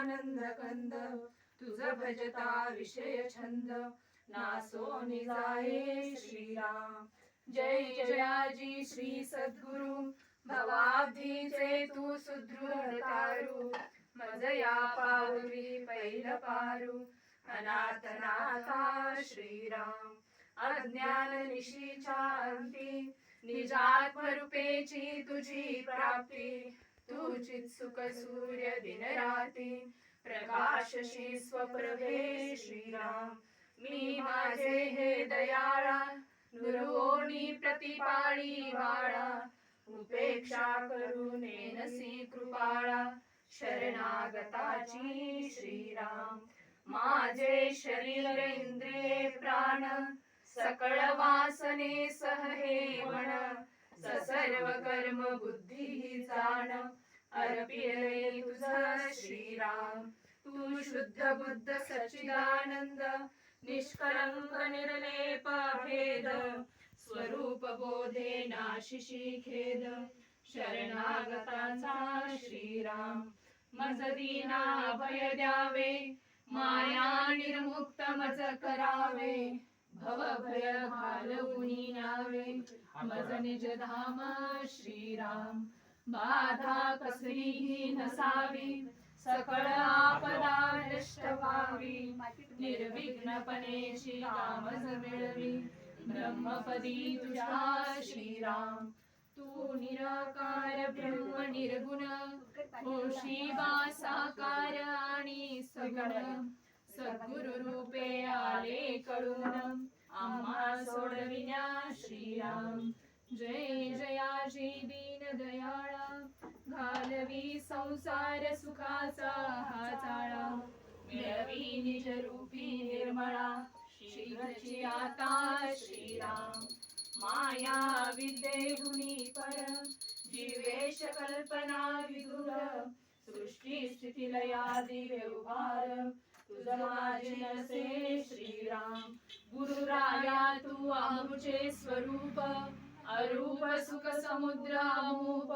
आनंद कंद तुझ भजता विषय छंद नासो निजाये श्रीराम। जय जयाजी श्री सद्गुरु भवाब्धीचे तू सुदृढ तारू मजया पावली पैल पारू अनाथनाथा श्रीराम। अज्ञान निशीच्या अंती निजात्मरूपेची तुझी प्राप्ती तुझीच सुख सूर्य दिन राती प्रकाशशी स्वप्रभे श्रीराम। मी माझे हे दयाळा नुरवोनी प्रतिपाळी बाळा उपेक्षा करू नेनसी कृपाळा शरणागताची श्रीराम। माझे शरीर इंद्रिये प्राण सकळ वासने सह हे मन सर्व कर्म बुद्धी जाण अर्पिले तुझ श्रीराम। तू शुद्ध बुद्ध सच्चिदानंद निष्कलंक निर्लेप भेद स्वरूप बोधे नाशिशी खेद शरणागतांचा श्रीराम। मज दीना अभय द्यावे माया निर्मुक्त मज करावे भव भय घालवूनी न्यावे मज निज धाम श्रीराम। बाधा कसलीही नसावी सकळ आपदा नष्ट व्हावी निर्विघ्नपणे कामज मिळवी ब्रह्मपदी तुझ्या श्रीराम। तू निराकार ब्रह्म निर्गुण होशी साकार आणि सगुण सद्गुरु रूपे आले कळून आम्हा सोडविण्या श्रीराम। जय जयाजी दीन दयाळा घालवी संसार सुखाचा हा जाळा मिळवी निज रूपी निर्मळा शीघ्रची आता श्रीराम। माया विद्येहुनी पर जीवेश कल्पना विदुर सृष्टी स्थिती लयादी व्यवहार तुझ माझे नसे श्रीराम। गुरुराया तू आमुचे स्वरूप अरूप सुख समुद्र अमूप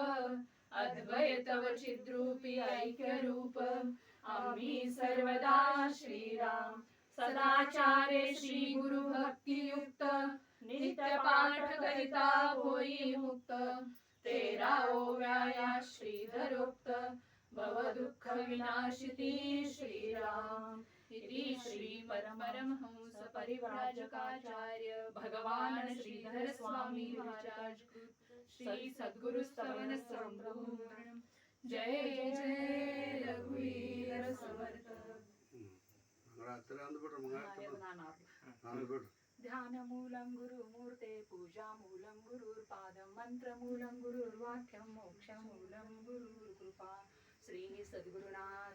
अद्वैत व चिद्रूपी ऐक्य रूप आम्ही सर्वदा श्रीराम। सदाचारे श्री गुरु भक्ती युक्त नित्य पाठ करिता होई मुक्त 13व्या श्रीधरोक्त भव दुःख विनाशिती श्रीराम। इति श्री परमहंस परिव्राजकाचार्य भगवान श्रीधर स्वामी महाराज श्री सद्गुरु स्तवन संपूर्ण। जय जय रघुवीर समर्थ। ध्यानमूलं गुरुमूर्ते पूजामूलं गुरुर्पादं मंत्रमूलं गुरुर्वाक्यं मोक्षमूलं गुरुर्कृपा। श्री सद्गुरुनाथ